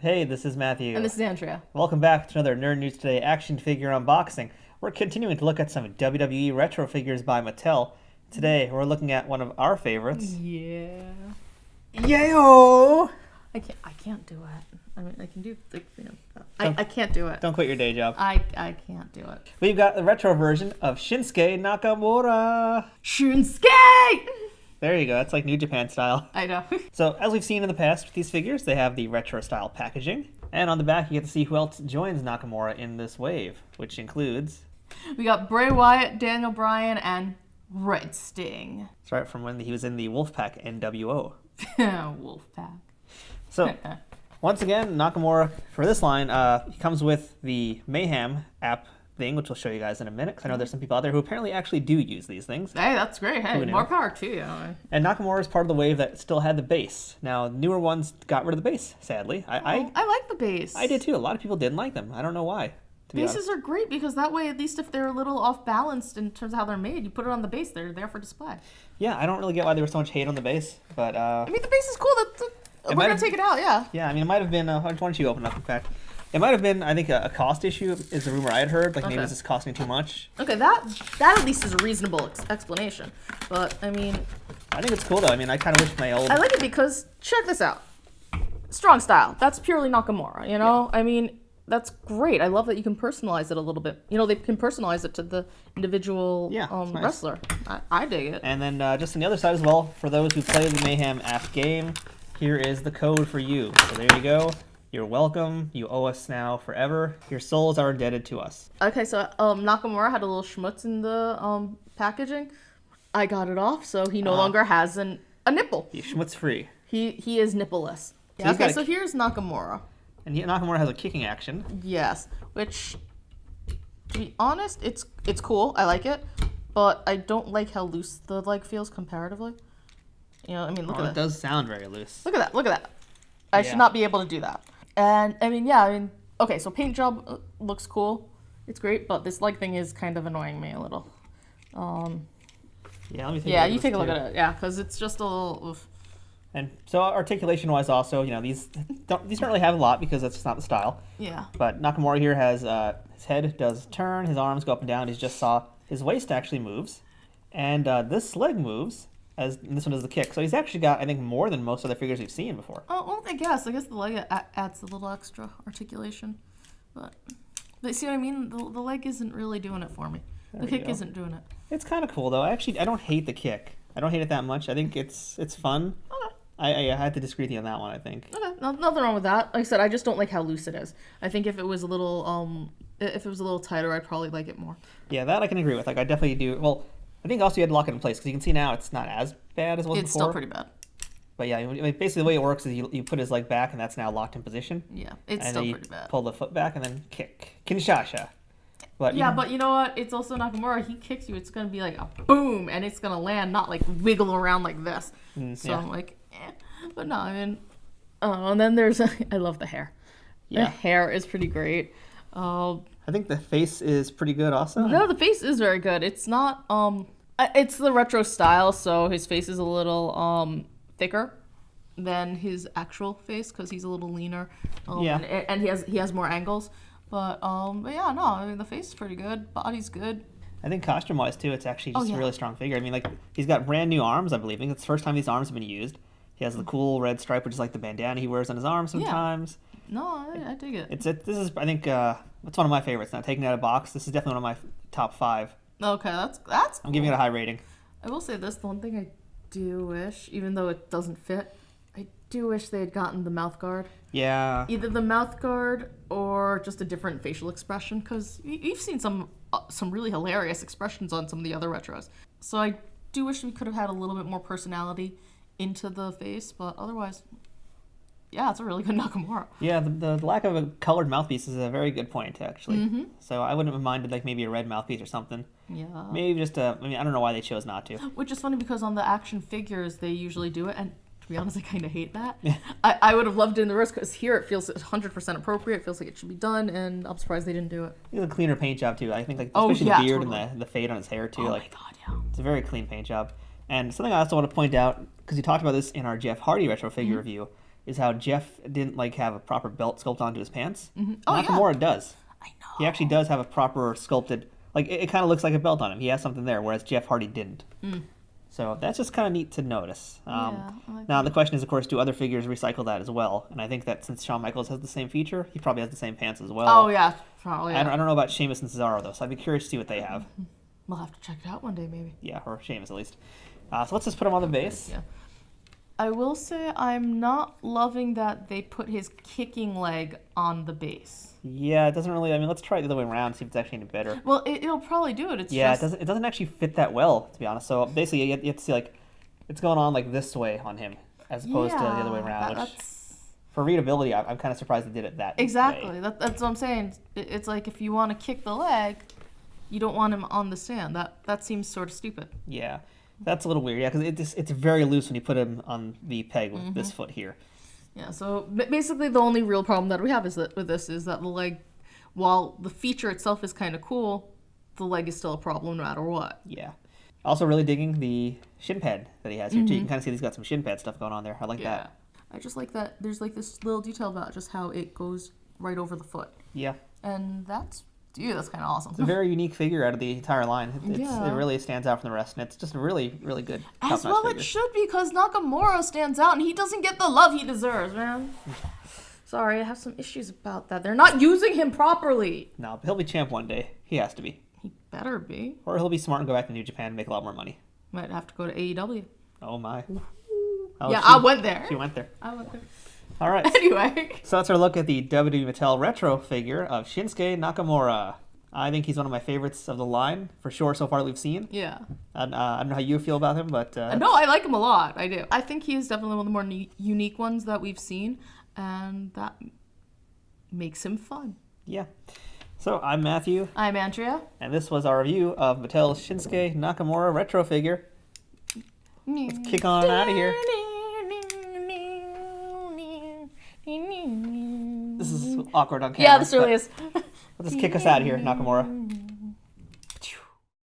Hey, this is Matthew. And this is Andrea. Welcome back to another Nerd News Today action figure unboxing. We're continuing to look at some WWE retro figures by Mattel. Today, we're looking at one of our favorites. Yeah. Yeeaoh! I can't do it. I mean, I can do, I can't do it. Don't quit your day job. I can't do it. We've got the retro version of Shinsuke Nakamura. Shinsuke! There you go. That's like New Japan style. I know. So, as we've seen in the past with these figures, they have the retro style packaging. And on the back, you get to see who else joins Nakamura in this wave, which includes... We got Bray Wyatt, Daniel Bryan, and Red Sting. That's right, from when he was in the Wolfpack NWO. Wolfpack. So, once again, Nakamura, for this line, he comes with the Mayhem app thing, which we'll show you guys in a minute, because I know there's some people out there who apparently actually do use these things. Hey, that's great. Hey, more power to you. And Nakamura is part of the wave that still had the base. Now, newer ones got rid of the base, sadly. I like the base. I did too. A lot of people didn't like them. I don't know why. Bases are great because that way, at least if they're a little off balanced in terms of how they're made, you put it on the base, they're there for display. Yeah, I don't really get why there was so much hate on the base, but... I mean, the base is cool. We're going to take it out, yeah. Yeah, I mean, it might have been... why don't you open up, in fact? It might have been, I think, a cost issue is the rumor I had heard. Like, maybe this is costing too much. Okay, that at least is a reasonable explanation. But, I mean... I think it's cool, though. I mean, I kind of wish my old... I like it because, check this out. Strong style. That's purely Nakamura, you know? Yeah. I mean, that's great. I love that you can personalize it a little bit. You know, they can personalize it to the individual nice. Wrestler. I dig it. And then, just on the other side as well, for those who play the Mayhem app game, here is the code for you. So there you go. You're welcome. You owe us now forever. Your souls are indebted to us. Okay, so Nakamura had a little schmutz in the packaging. I got it off, so he no longer has a nipple. He's schmutz free. He is nippleless. Yeah, okay, so here's Nakamura. And Nakamura has a kicking action. Yes, which, to be honest, it's cool. I like it, but I don't like how loose the leg feels comparatively. You know, I mean, look at that. It does sound very loose. Look at that. Look at that. I should not be able to do that. And, I mean, okay, so paint job looks cool. It's great, but this leg thing is kind of annoying me a little. Yeah, let me take a look you take a look at it. Yeah, because it's just a little... Oof. And so articulation-wise also, you know, these don't really have a lot because that's just not the style. Yeah. But Nakamura here has, his head does turn, his arms go up and down. He just saw his waist actually moves. And this leg moves. And this one does the kick. So he's actually got, I think, more than most other figures we've seen before. Oh, well, I guess the leg adds a little extra articulation. But see what I mean? The leg isn't really doing it for me. The kick isn't doing it. It's kind of cool, though. I don't hate the kick. I don't hate it that much. I think it's fun. Okay. I had to disagree with you on that one, I think. Okay, nothing wrong with that. Like I said, I just don't like how loose it is. I think if it was a little tighter, I'd probably like it more. Yeah, that I can agree with. Like, I definitely do. Well, I think also you had to lock it in place because you can see now it's not as bad as it was before. It's still pretty bad. But yeah, basically the way it works is you put his leg back and that's now locked in position. Yeah, it's still pretty bad. Pull the foot back and then kick. Kinshasa. But but you know what? It's also Nakamura. He kicks you, it's going to be like a boom, and it's going to land, not like wiggle around like this. So I'm like, eh. But no, I mean, and then there's, I love the hair. Yeah. The hair is pretty great. I think the face is pretty good also. No, the face is very good. It's not, it's the retro style, so his face is a little thicker than his actual face because he's a little leaner. And he has more angles. But yeah, no, I mean, the face is pretty good. Body's good. I think costume-wise, too, it's actually just a really strong figure. I mean, like, he's got brand new arms, I believe. I think it's the first time these arms have been used. He has the cool red stripe, which is like the bandana he wears on his arm sometimes. Yeah. No, I dig it. This is, I think, it's one of my favorites. Now, taking it out of box, this is definitely one of my top 5. Okay, that's cool. I'm giving it a high rating. I will say this, the one thing I do wish, even though it doesn't fit, I do wish they had gotten the mouth guard. Yeah. Either the mouth guard or just a different facial expression, because you've seen some really hilarious expressions on some of the other retros. So I do wish we could have had a little bit more personality into the face, but otherwise, yeah, it's a really good Nakamura. Yeah, the lack of a colored mouthpiece is a very good point, actually. Mm-hmm. So I wouldn't have minded like maybe a red mouthpiece or something. Yeah. Maybe just I don't know why they chose not to. Which is funny because on the action figures, they usually do it, and to be honest, I kind of hate that. Yeah. I would have loved it in the reverse because here it feels 100% appropriate. It feels like it should be done, and I'm surprised they didn't do it. It's a cleaner paint job, too. I think, like, especially the beard and the fade on his hair, too. Oh, like, my God, yeah. It's a very clean paint job. And something I also want to point out, because you talked about this in our Jeff Hardy retro figure review, is how Jeff didn't like have a proper belt sculpt onto his pants. Mm-hmm. Oh, Nakamura does. I know. He actually does have a proper sculpted, like it kind of looks like a belt on him. He has something there, whereas Jeff Hardy didn't. So that's just kind of neat to notice. I like Now that. the question is, of course, do other figures recycle that as well? And I think that since Shawn Michaels has the same feature, he probably has the same pants as well. Oh yeah, probably. I Yeah. don't know about Sheamus and Cesaro though, so I'd be curious to see what they have. We'll have to check it out one day, maybe. Yeah, or Sheamus at least. So let's just put him on the base. Yeah. I will say I'm not loving that they put his kicking leg on the base. Yeah, it doesn't really. I mean, let's try it the other way around, see if it's actually any better. Well, it'll probably do it. It's Yeah, just... it doesn't actually fit that well, to be honest. So basically, you have to see like it's going on like this way on him, as opposed to the other way around. Which, for readability, I'm kind of surprised they did it that exactly. way. That's what I'm saying. It's like if you want to kick the leg, you don't want him on the stand. That seems sort of stupid. Yeah, that's a little weird. Yeah, because it's very loose when you put him on the peg with this foot here. Yeah. So basically, the only real problem that we have is that with this is that the leg, while the feature itself is kind of cool, the leg is still a problem no matter what. Yeah. Also, really digging the shin pad that he has here too. You can kind of see he's got some shin pad stuff going on there. I like that. I just like that. There's like this little detail about just how it goes right over the foot, Yeah. and that's kind of awesome. It's a very unique figure out of the entire line. It Yeah. really stands out from the rest, and it's just a really, really good As top-notch well, figure. it should, because Nakamura stands out, and he doesn't get the love he deserves, man. Sorry, I have some issues about that. They're not using him properly. No, but he'll be champ one day. He has to be. He better be. Or he'll be smart and go back to New Japan and make a lot more money. Might have to go to AEW. Oh, my. Yeah, I went there. She went there. I went there. All right. Anyway. So that's our look at the WWE Mattel Retro figure of Shinsuke Nakamura. I think he's one of my favorites of the line, for sure, so far that we've seen. Yeah. And, I don't know how you feel about him, but... No, I like him a lot. I do. I think he is definitely one of the more unique ones that we've seen, and that makes him fun. Yeah. So I'm Matthew, I'm Andrea. and this was our review of Mattel's Shinsuke Nakamura Retro figure. Let's kick on out of here. This is awkward on camera. Yeah, this really but is. Let's just kick us out of here, Nakamura.